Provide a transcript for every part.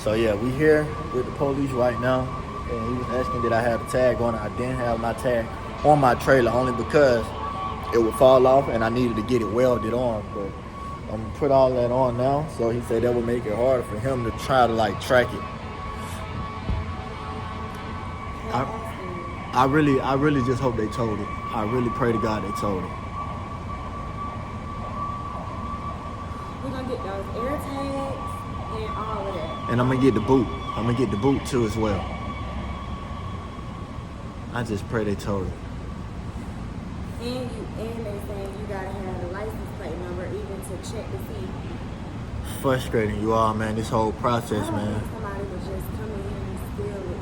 So yeah, we here with the police right now, and he was asking did I have a tag on it. I didn't have my tag on my trailer only because it would fall off and I needed to get it welded on. But I'm gonna put all that on now. So he said that would make it harder for him to try to like track it. I really just hope they told it. I really pray to God they told it. We're gonna get those air tags and all of that. And I'm gonna get the boot. I'm gonna get the boot too as well. I just pray they told it. And they saying you gotta have the license plate number even to check to see. Frustrating you all, man. This whole process, man. Somebody would just come in and steal it.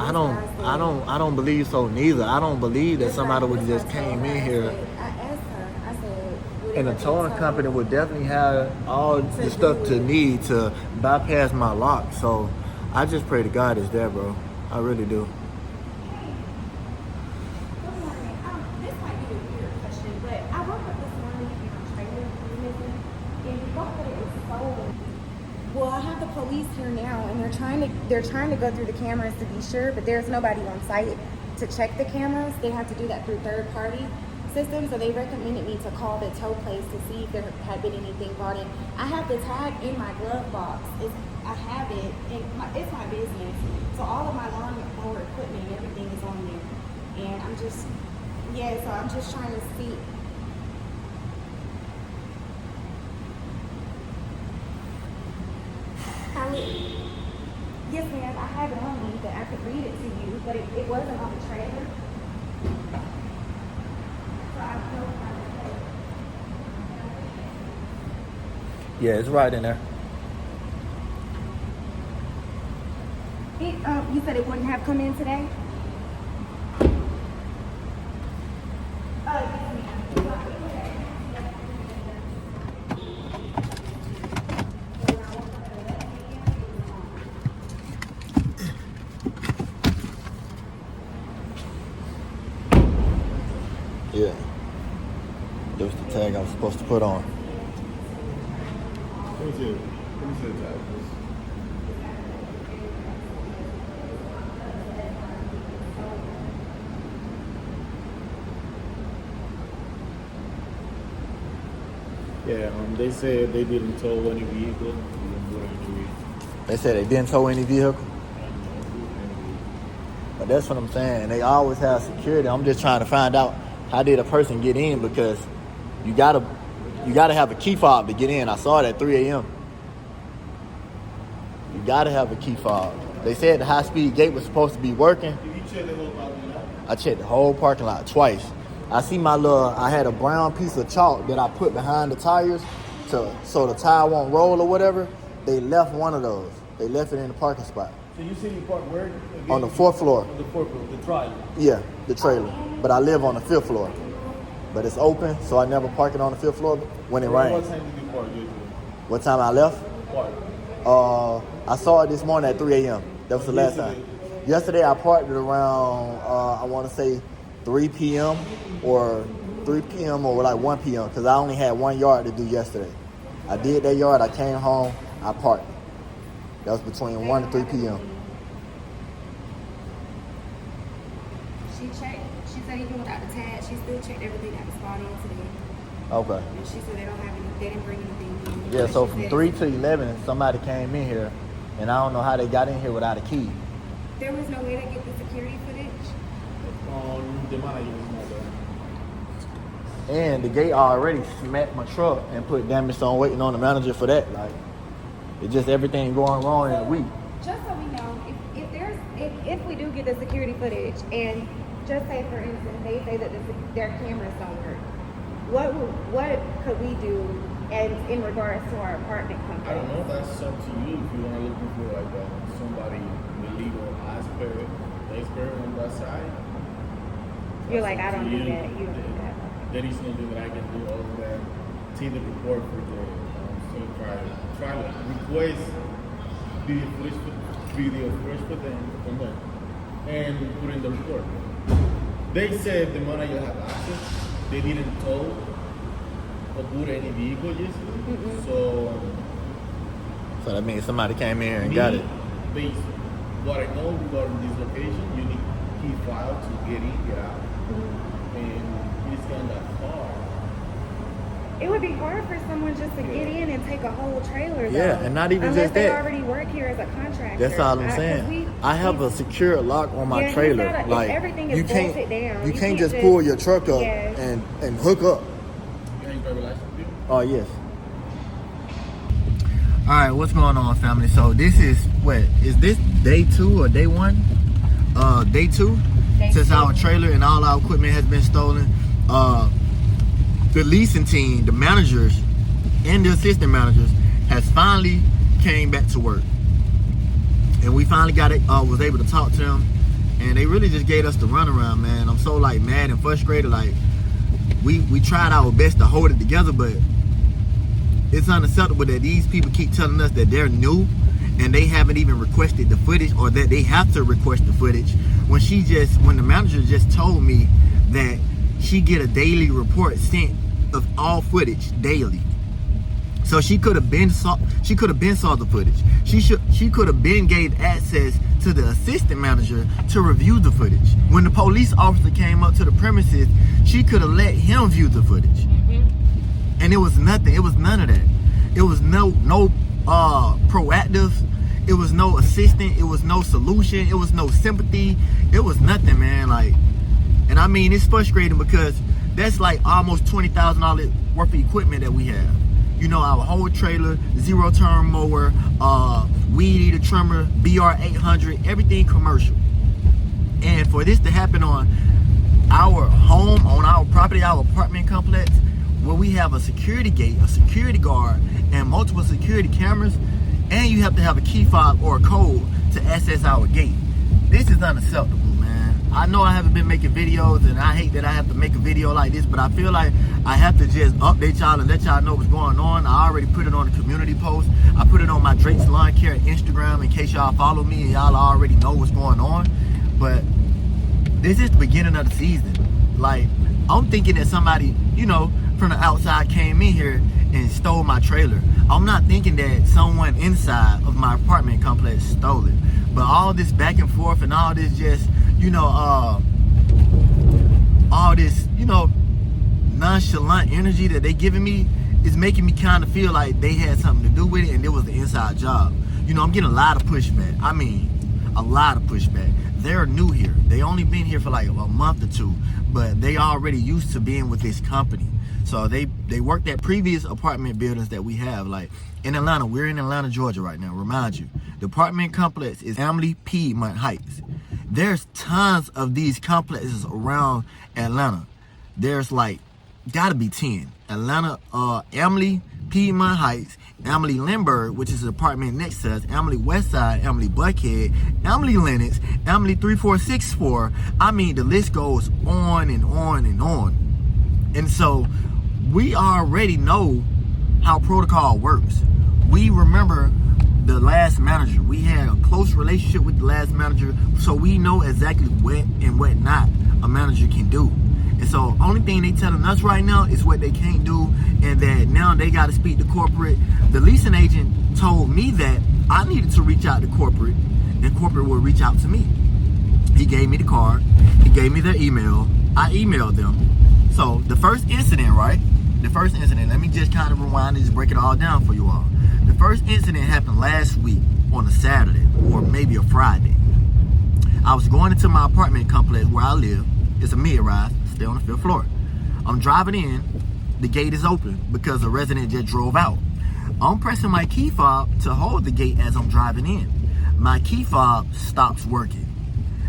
I don't believe so neither. I don't believe that somebody would have just came in here. I asked her. I said, and the towing company would definitely have all the stuff to need to bypass my lock. So I just pray to God it's there, bro. I really do. This might be a weird question, but I woke up this morning and my trailer was missing, and we thought that it was stolen. Well, I have the police here now, and they're trying to go through the cameras to be sure, but there's nobody on site to check the cameras. They have to do that through third-party systems, so they recommended me to call the tow place to see if there had been anything brought in. I have the tag in my glove box. I have it, and it's my business, so all of my lawnmower equipment and everything is on there. And I'm just trying to see. Yes, ma'am, I have it on me that I could read it to you, but it wasn't on the trailer. So I don't know if Yeah, it's right in there. You said it wouldn't have come in today? Yes, ma'am. Yeah. That was the tag I was supposed to put on. Let me see the tag. Yeah, they said they didn't tow any vehicle. They said they didn't tow any vehicle. But that's what I'm saying. They always have security. I'm just trying to find out how did a person get in, because you gotta have a key fob to get in. I saw it at 3 a.m. You gotta have a key fob. They said the high-speed gate was supposed to be working. Did you check the whole parking lot? I checked the whole parking lot twice. I see I had a brown piece of chalk that I put behind the tires so the tire won't roll or whatever. They left one of those. They left it in the parking spot. So you said you parked where? Again? On the 4th floor. On the 4th floor, the trailer. Yeah, the trailer. But I live on the 5th floor. But it's open, so I never park it on the 5th floor when it rains. What time did you park usually? What time I left? Park. I saw it this morning at 3 a.m. That was the last time. Yesterday I parked it around, I want to say 3 p.m. or like 1 p.m. because I only had 1 yard to do yesterday. I did that yard, I came home, I parked. That was between 1 and 3 p.m. She checked. She said even without the tag, she still checked everything that was brought in today. Okay. And she said they didn't bring anything in. Yeah, so from 3 to 11, somebody came in here, and I don't know how they got in here without a key. There was no way to get the security footage? The manager was not there. And the gate already smacked my truck and put damage on waiting on the manager for that. Like, it's just everything going wrong in a week. Just so we know, if we do get the security footage, and just say for instance they say that their cameras don't work, what could we do in regards to our apartment complex? I don't know if that's up to you if you want to look for like somebody with legal expert on that side. You're like, I don't do that. You don't do that. There is nothing that I can do other than take the report for the try to request video footage for them and put in the report. They said the manager had access. They didn't tow or put any vehicle yesterday. Mm-mm. So that means somebody came in and got it. based what I know regarding this location, you need key file to get in, get out. And it's kind of hard. It would be hard for someone just to get in and take a whole trailer, though. Yeah, and not even unless just they that. already work here as a contractor. That's all I'm saying. I have a secure lock on my Yeah, he's trailer. got a- Like everything is you can't, bolted down. you You can't can't just just- pull your truck up Yes. and hook up. You have your driver license with you? Oh yes. All right, what's going on, family? So this is is this day 2 or day 1? Day 2. Day Since 2. our trailer and all our equipment has been stolen. The leasing team, the managers, and the assistant managers has finally came back to work, and we finally was able to talk to them, and they really just gave us the runaround, man. I'm so like mad and frustrated. Like we tried our best to hold it together, but it's unacceptable that these people keep telling us that they're new and they haven't even requested the footage, or that they have to request the footage when the manager just told me that she get a daily report sent of all footage daily. So she could have been saw the footage. She could have been gave access to the assistant manager to review the footage. When the police officer came up to the premises, she could have let him view the footage. And it was nothing. It was none of that. It was no proactive. It was no assistant. It was no solution. It was no sympathy. It was nothing, man. Like, and I mean, it's frustrating because that's like almost $20,000 worth of equipment that we have. You know, our whole trailer, zero-turn mower, weed eater trimmer, BR 800, everything commercial. And for this to happen on our home, on our property, our apartment complex, where we have a security gate, a security guard, and multiple security cameras, and you have to have a key fob or a code to access our gate. This is unacceptable, man. I know I haven't been making videos, and I hate that I have to make a video like this, but I feel like I have to just update y'all and let y'all know what's going on. I already put it on the community post. I put it on my Drake's Lawn Care Instagram in case y'all follow me and y'all already know what's going on. But this is the beginning of the season. Like, I'm thinking that somebody, you know, from the outside came in here and stole my trailer. I'm not thinking that someone inside of my apartment complex stole it. But all this back and forth and all this just, you know, all this, you know, nonchalant energy that they giving me is making me kind of feel like they had something to do with it and it was an inside job. You know, I'm getting a lot of pushback. I mean, a lot of pushback. They're new here. They only been here for like a month or 2, but they already used to being with this company. So they worked at previous apartment buildings that we have, like in Atlanta. We're in Atlanta, Georgia right now. Remind you, the apartment complex is Emily Piedmont Heights. There's tons of these complexes around Atlanta. There's like gotta be 10. Atlanta, Emily Piedmont Heights, Emily Lindbergh, which is an apartment next to us, Emily Westside, Emily Buckhead, Emily Lennox, Emily 3464. I mean, the list goes on and on and on. And so we already know how protocol works. We remember the last manager. We had a close relationship with the last manager, so we know exactly what and what not a manager can do. And so only thing they telling us right now is what they can't do, and that now they got to speak to corporate. The leasing agent told me that I needed to reach out to corporate, and corporate will reach out to me. He gave me the card. He gave me their email. I emailed them. So the first incident, right? The first incident, let me just kind of rewind and just break it all down for you all. The first incident happened last week on a Saturday or maybe a Friday. I was going into my apartment complex where I live. It's a mid-rise, stay on the 5th floor. I'm driving in, the gate is open because the resident just drove out. I'm pressing my key fob to hold the gate as I'm driving in. My key fob stops working.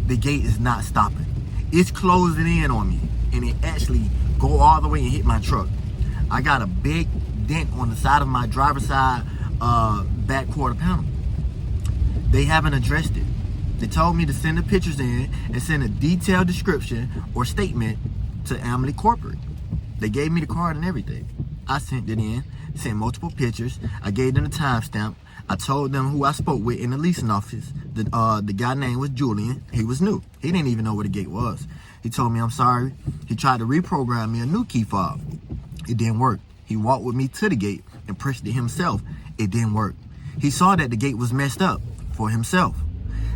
The gate is not stopping. It's closing in on me, and it actually go all the way and hit my truck. I got a big dent on the side of my driver's side back quarter panel. They haven't addressed it. They told me to send the pictures in and send a detailed description or statement to Emily Corporate. They gave me the card and everything. I sent it in, sent multiple pictures. I gave them the timestamp. I told them who I spoke with in the leasing office. The guy name was Julian. He was new. He didn't even know where the gate was. He told me I'm sorry. He tried to reprogram me a new key fob. It didn't work. He walked with me to the gate and pressed it himself. It didn't work. He saw that the gate was messed up. for himself.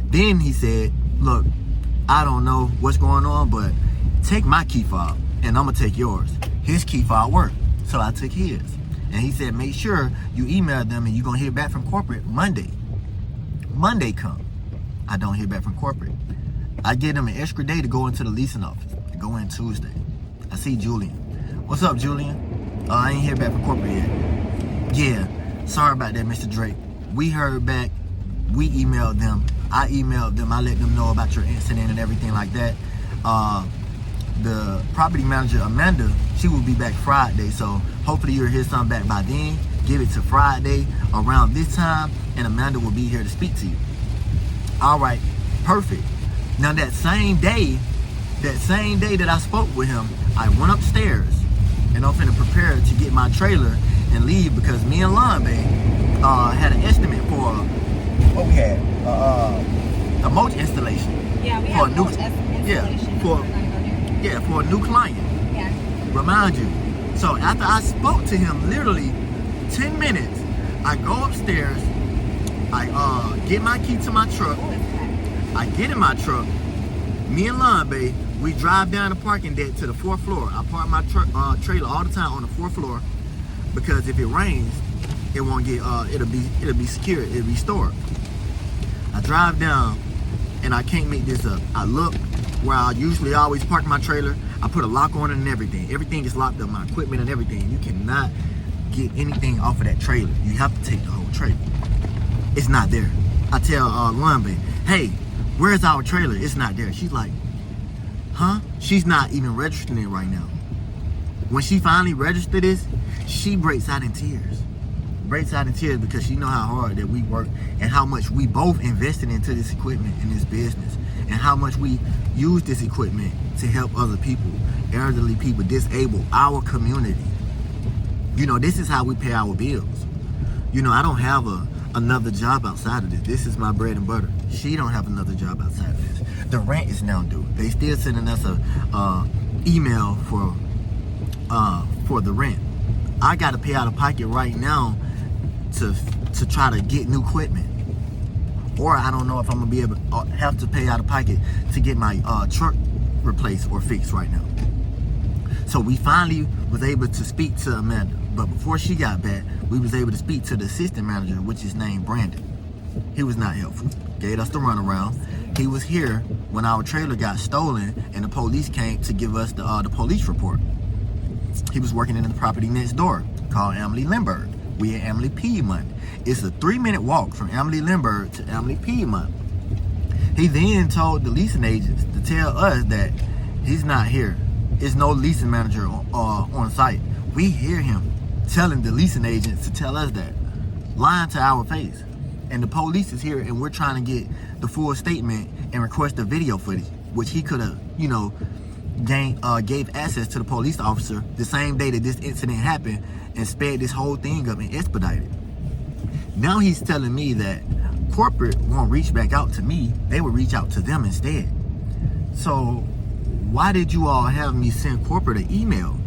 Then he said, look, I don't know what's going on, but take my key fob and I'm gonna take yours. His key fob worked, so I took his. And he said, make sure you email them and you're gonna hear back from corporate Monday. Monday come, I don't hear back from corporate. I give them an extra day to go into the leasing office, to go in Tuesday. I see Julian. What's up, Julian? I ain't hear back from corporate yet. Yeah, sorry about that, Mr. Drake. We heard back, we emailed them. I emailed them, I let them know about your incident and everything like that. The property manager, Amanda, she will be back Friday, so hopefully you'll hear something back by then. Give it to Friday around this time, and Amanda will be here to speak to you. All right, perfect. Now that same day that I spoke with him, I went upstairs, and I'm finna prepare to get my trailer and leave because me and Lonbe had an estimate for what we had, a mulch installation. Yeah, we have mulch installation. For a new client. Yeah. Remind you. So after I spoke to him, literally 10 minutes, I go upstairs, I get my key to my truck, I get in my truck, me and Lonbe, we drive down the parking deck to the 4th floor. I park my truck trailer all the time on the 4th floor because if it rains, it won't get it'll be secured, it'll be stored. I drive down and I can't make this up. I look where I usually always park my trailer. I put a lock on it and everything. Everything is locked up, my equipment and everything. You cannot get anything off of that trailer. You have to take the whole trailer. It's not there. I tell Lonbe, hey, where's our trailer? It's not there. She's like, huh? She's not even registering it right now. When she finally registered this, she breaks out in tears. Because she know how hard that we work and how much we both invested into this equipment in this business and how much we use this equipment to help other people, elderly people, disabled, our community. You know, this is how we pay our bills. You know, I don't have another job outside of this. This is my bread and butter. She don't have another job outside of this. The rent is now due. They still sending us a email for the rent. I got to pay out of pocket right now to try to get new equipment, or I don't know if I'm gonna be able have to pay out of pocket to get my truck replaced or fixed right now. So we finally was able to speak to Amanda, but before she got back, we was able to speak to the assistant manager, which is named Brandon. He was not helpful. Gave us the runaround. He was here when our trailer got stolen and the police came to give us the police report. He was working in the property next door called Emily Lindbergh. We at Emily Piedmont. It's a 3-minute walk from Emily Lindbergh to Emily Piedmont. He then told the leasing agents to tell us that he's not here. There's no leasing manager on site. We hear him telling the leasing agents to tell us that, lying to our face. And the police is here and we're trying to get the full statement and request the video footage, which he could have, you know, gave access to the police officer the same day that this incident happened and sped this whole thing up and expedited. Now he's telling me that corporate won't reach back out to me. They will reach out to them instead. So why did you all have me send corporate an email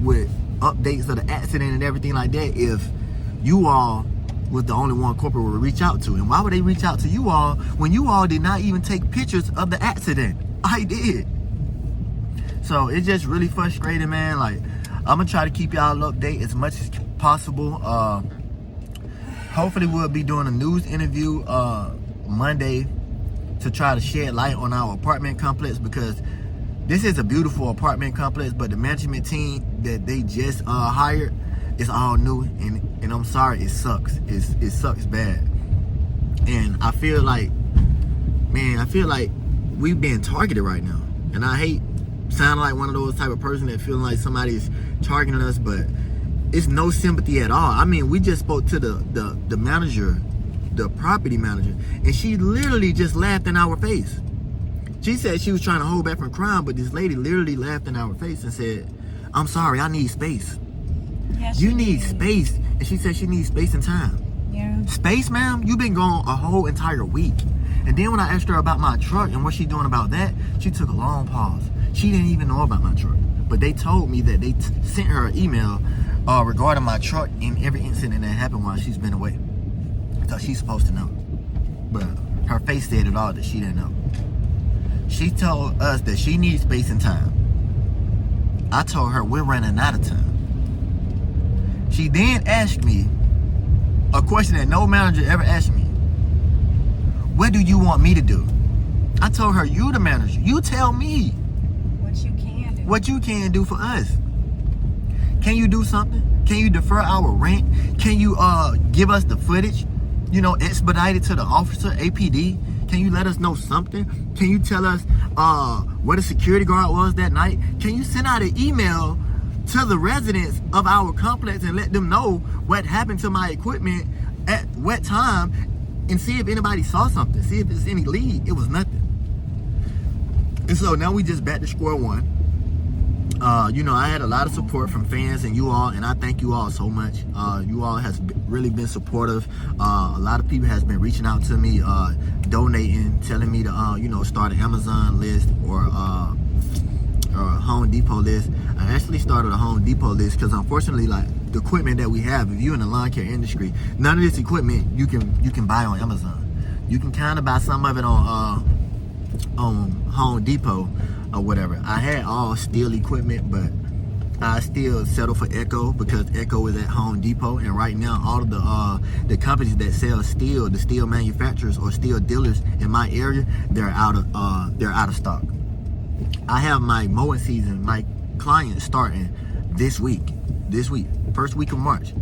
with updates of the accident and everything like that if you all was the only one corporate would reach out to? And why would they reach out to you all when you all did not even take pictures of the accident? I did. So it's just really frustrating, man. Like, I'm gonna try to keep y'all updated as much as possible. Hopefully we'll be doing a news interview Monday to try to shed light on our apartment complex, because this is a beautiful apartment complex, but the management team that they just hired is all new, and I'm sorry, it sucks. It sucks bad. And I feel like, man, we've been targeted right now. And I hate sounding like one of those type of person that feeling like somebody's targeting us, but it's no sympathy at all. I mean, we just spoke to the manager, the property manager, and she literally just laughed in our face. She said she was trying to hold back from crying, but this lady literally laughed in our face and said, I'm sorry, I need space. Yeah, you need space. And she said she needs space and time. Yeah. Space, ma'am? You've been gone a whole entire week. And then when I asked her about my truck and what she doing about that, she took a long pause. She didn't even know about my truck. But they told me that they sent her an email regarding my truck and every incident that happened while she's been away. So she's supposed to know. but her face said it all that she didn't know. She told us that she needs space and time. I told her we're running out of time. She then asked me a question that no manager ever asked me. What do you want me to do? I told her, you the manager. You tell me What you can do. what you can do for us. Can you do something? Can you defer our rent? Can you give us the footage? You know, expedite it to the officer, APD. Can you let us know something? Can you tell us where the security guard was that night? Can you send out an email to the residents of our complex and let them know what happened to my equipment at what time, and see if anybody saw something, see if there's any lead? It was nothing. And so now we just back to square one. You know, I had a lot of support from fans and you all, and I thank you all so much. You all has really been supportive. A lot of people has been reaching out to me, donating, telling me to, you know, start an Amazon list or a Home Depot list. I actually started a Home Depot list because unfortunately, like, the equipment that we have, if you're in the lawn care industry, none of this equipment you can buy on Amazon. You can kind of buy some of it on Home Depot or whatever. I had all steel equipment, but I still settle for Echo because Echo is at Home Depot, and right now all of the companies that sell steel, the steel manufacturers or steel dealers in my area, they're out of stock. I have my mowing season, my clients starting this week, first week of March.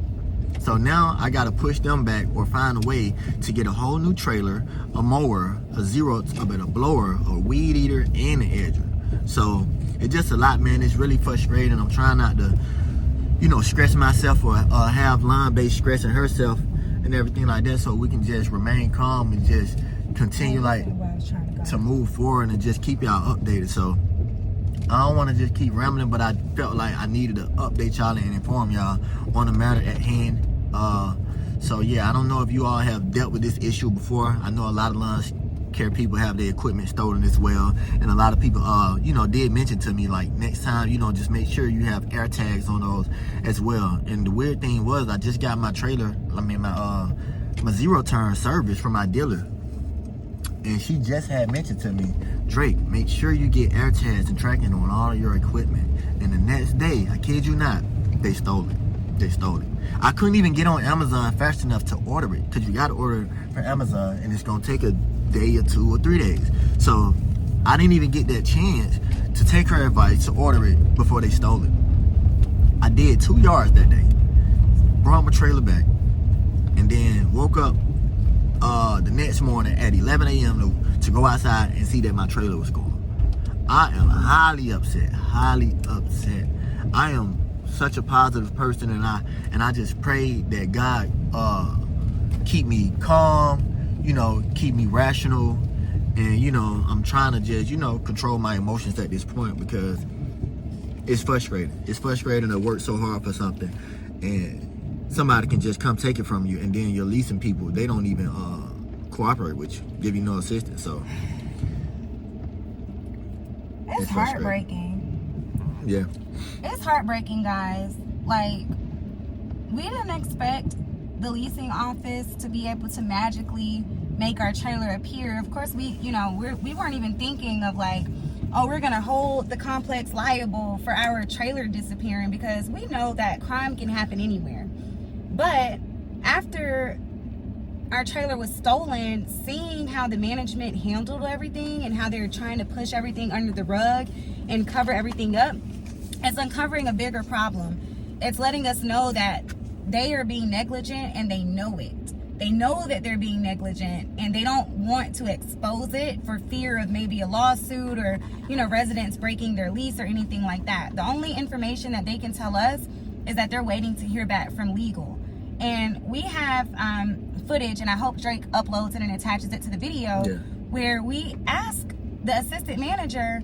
So now I gotta push them back or find a way to get a whole new trailer, a mower, a blower, a weed eater, and an edger. So it's just a lot, man. It's really frustrating. I'm trying not to, you know, stress myself or have Lawn Base stressing herself and everything like that, so we can just remain calm and just continue like to move forward and just keep y'all updated. So I don't want to just keep rambling, but I felt like I needed to update y'all and inform y'all on the matter at hand. So yeah, I don't know if you all have dealt with this issue before. I know a lot of lawn care people have their equipment stolen as well, and a lot of people you know, did mention to me like, next time, you know, just make sure you have air tags on those as well. And the weird thing was, I just got my trailer, my zero turn service from my dealer, and she just had mentioned to me, Drake, make sure you get air tags and tracking on all of your equipment. And the next day, I kid you not, they stole it. I couldn't even get on Amazon fast enough to order it, because you got to order it for Amazon, and it's going to take a day or 2 or 3 days. So I didn't even get that chance to take her advice to order it before they stole it. I did 2 yards that day, brought my trailer back, and then woke up the next morning at 11 a.m. to go outside and see that my trailer was gone. I am highly upset. I am such a positive person, and I just pray that God keep me calm, you know, keep me rational, and, you know, I'm trying to just, you know, control my emotions at this point, because it's frustrating. It's frustrating to work so hard for something and somebody can just come take it from you, and then your leasing people, they don't even cooperate with you, give you no assistance. So it's heartbreaking. Yeah. It's heartbreaking, guys. Like, we didn't expect the leasing office to be able to magically make our trailer appear. Of course, we weren't even thinking of like, oh, we're gonna hold the complex liable for our trailer disappearing, because we know that crime can happen anywhere. But after our trailer was stolen, seeing how the management handled everything and how they're trying to push everything under the rug and cover everything up, it's uncovering a bigger problem. It's letting us know that they are being negligent, and they know it. They know that they're being negligent, and they don't want to expose it for fear of maybe a lawsuit or, you know, residents breaking their lease or anything like that. The only information that they can tell us is that they're waiting to hear back from legal. And we have footage, and I hope Drake uploads it and attaches it to the video, where we ask the assistant manager,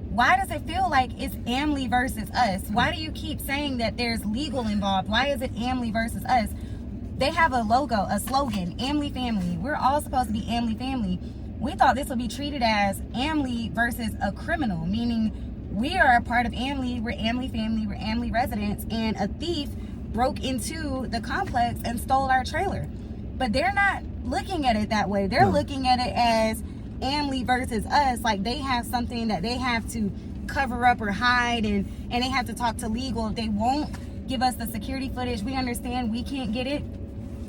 why does it feel like it's Amly versus us? Why do you keep saying that there's legal involved? Why is it Amly versus us? They have a logo, a slogan, Amly Family. We're all supposed to be Amly Family. We thought this would be treated as Amly versus a criminal, meaning we are a part of Amly, we're Amly Family, we're Amly residents, and a thief broke into the complex and stole our trailer. But they're not looking at it that way. They're No. looking at it as Amly versus us. Like they have something that they have to cover up or hide, and they have to talk to legal. If they won't give us the security footage, we understand we can't get it,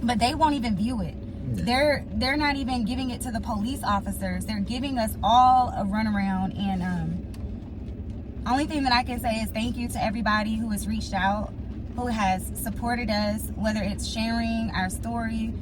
but they won't even view it. Yeah. They're not even giving it to the police officers. They're giving us all a runaround. And only thing that I can say is thank you to everybody who has reached out, who has supported us, whether it's sharing our story,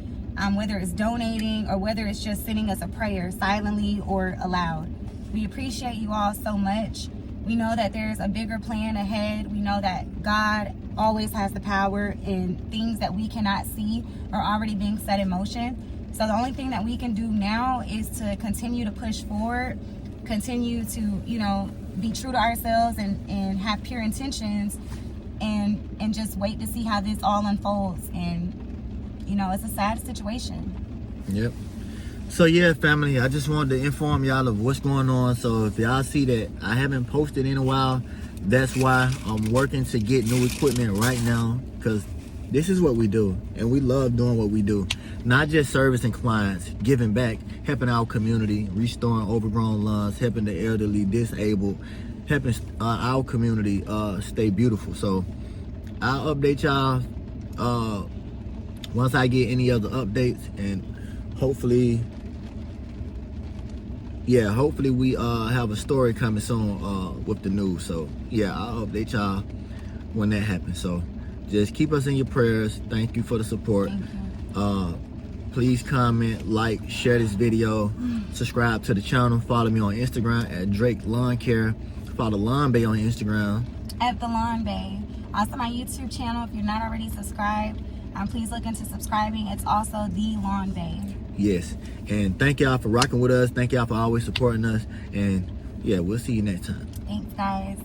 whether it's donating, or whether it's just sending us a prayer silently or aloud. We appreciate you all so much. We know that there's a bigger plan ahead. We know that God always has the power, and things that we cannot see are already being set in motion. So the only thing that we can do now is to continue to push forward, continue to, be true to ourselves and have pure intentions, and just wait to see how this all unfolds. And, it's a sad situation. Yep. So yeah, family, I just wanted to inform y'all of what's going on. So if y'all see that I haven't posted in a while, that's why. I'm working to get new equipment right now, because this is what we do, and we love doing what we do. Not just servicing clients, giving back, helping our community, restoring overgrown lawns, helping the elderly, disabled, helping our community stay beautiful. So I'll update y'all once I get any other updates, and hopefully we have a story coming soon with the news. So yeah, I'll update y'all when that happens. So just keep us in your prayers. Thank you for the support. Please comment, like, share this video, subscribe to the channel, follow me on Instagram at Drake Lawn Care, follow Lawn Bay on Instagram At the Lawn Bay. Also my YouTube channel, if you're not already subscribed, please look into subscribing. It's also The Lawn Bay. Yes, and thank y'all for rocking with us. Thank y'all for always supporting us, and yeah, we'll see you next time. Thanks, guys.